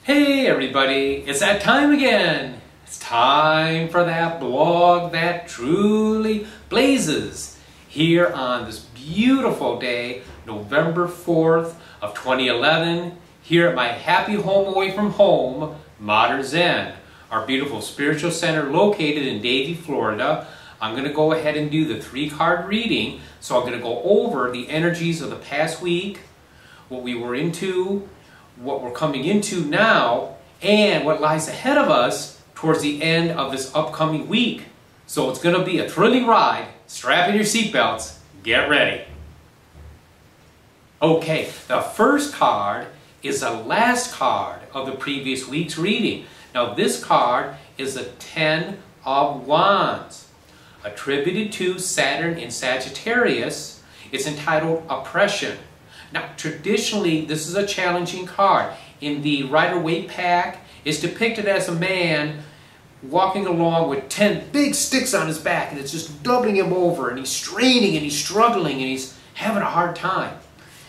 Hey everybody, it's that time again. It's time for that blog that truly blazes here on this beautiful day, November 4th of 2011, here at my happy home away from home, Modern Zen, our beautiful spiritual center located in Davie, Florida. I'm going to go ahead and do the 3-card reading. So I'm going to go over the energies of the past week, what we were into, what we're coming into now, and what lies ahead of us towards the end of this upcoming week. So it's going to be a thrilling ride. Strap in your seatbelts. Get ready. Okay, the first card is the last card of the previous week's reading. Now this card is the 10 of Wands, attributed to Saturn in Sagittarius. It's entitled Oppression. Now, traditionally, this is a challenging card. In the Rider-Waite pack, it's depicted as a man walking along with 10 big sticks on his back, and it's just doubling him over, and he's straining, and he's struggling, and he's having a hard time.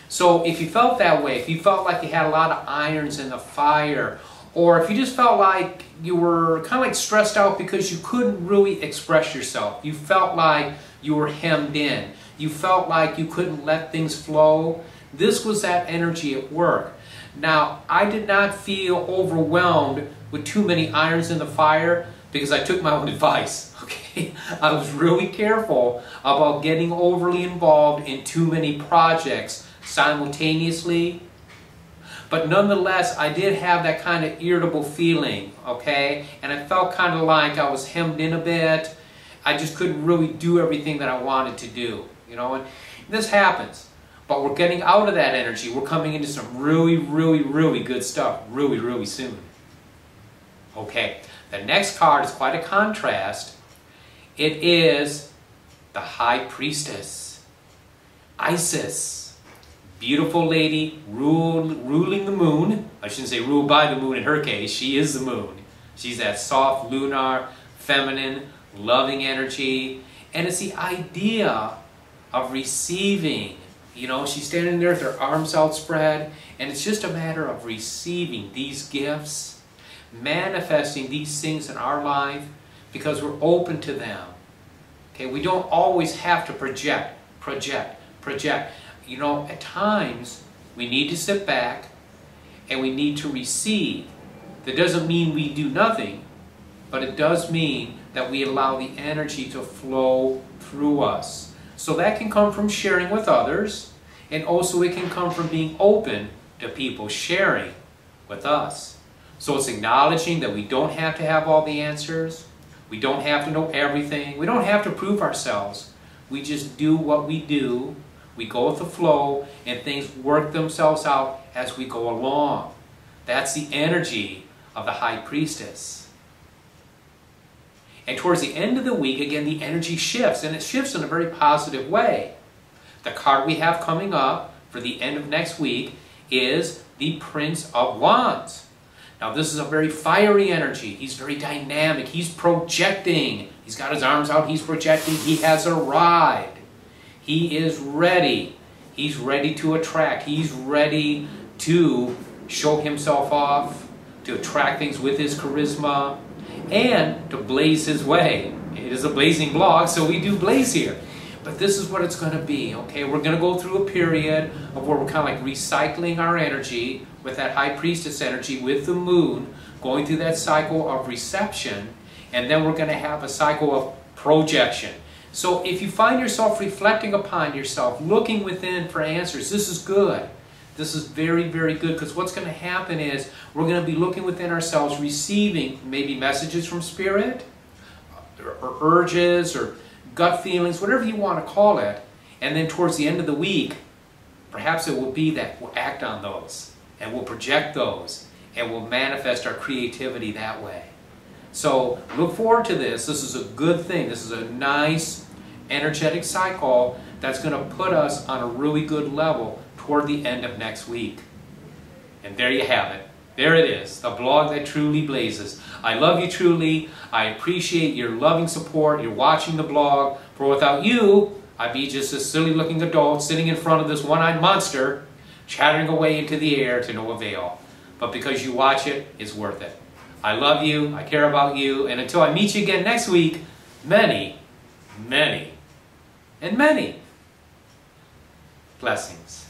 So if you felt that way, if you felt like you had a lot of irons in the fire, or if you just felt like you were kind of like stressed out because you couldn't really express yourself, you felt like you were hemmed in, you felt like you couldn't let things flow, this was that energy at work. Now, I did not feel overwhelmed with too many irons in the fire because I took my own advice, okay? I was really careful about getting overly involved in too many projects simultaneously. But nonetheless, I did have that kind of irritable feeling, okay? And I felt kind of like I was hemmed in a bit. I just couldn't really do everything that I wanted to do, you know? And this happens. But we're getting out of that energy. We're coming into some really good stuff really soon. Okay, the next card is quite a contrast. It is the High Priestess, Isis. Beautiful lady ruling the moon. I shouldn't say ruled by the moon in her case. She is the moon. She's that soft, lunar, feminine, loving energy. And it's the idea of receiving. You know, she's standing there with her arms outspread, and it's just a matter of receiving these gifts, manifesting these things in our life because we're open to them. Okay, we don't always have to project. You know, at times we need to sit back and we need to receive. That doesn't mean we do nothing, but it does mean that we allow the energy to flow through us. So that can come from sharing with others, and also it can come from being open to people sharing with us. So it's acknowledging that we don't have to have all the answers, we don't have to know everything, we don't have to prove ourselves. We just do what we do, we go with the flow, and things work themselves out as we go along. That's the energy of the High Priestess. And towards the end of the week, again, the energy shifts, and it shifts in a very positive way. The card we have coming up for the end of next week is the Prince of Wands. Now, this is a very fiery energy. He's very dynamic. He's projecting. He's got his arms out. He's projecting. He has arrived. He is ready. He's ready to attract. He's ready to show himself off, to attract things with his charisma, and to blaze his way. It is a blazing blog, so we do blaze here. But this is what it's going to be, okay? We're going to go through a period of where we're kind of like recycling our energy with that High Priestess energy, with the moon, going through that cycle of reception, and then we're going to have a cycle of projection. So if you find yourself reflecting upon yourself, looking within for answers, this is good. This is very good, because what's going to happen is we're going to be looking within ourselves, receiving maybe messages from Spirit, or urges, or gut feelings, whatever you want to call it. And then towards the end of the week, perhaps it will be that we'll act on those, and we'll project those, and we'll manifest our creativity that way. So look forward to this. This is a good thing. This is a nice, energetic cycle that's going to put us on a really good level toward the end of next week. And there you have it. There it is, the blog that truly blazes. I love you truly. I appreciate your loving support. You're watching the blog. For without you, I'd be just a silly looking adult sitting in front of this one-eyed monster, chattering away into the air to no avail. but because you watch it, it's worth it. I love you, I care about you, and until I meet you again next week, many, many, and many blessings.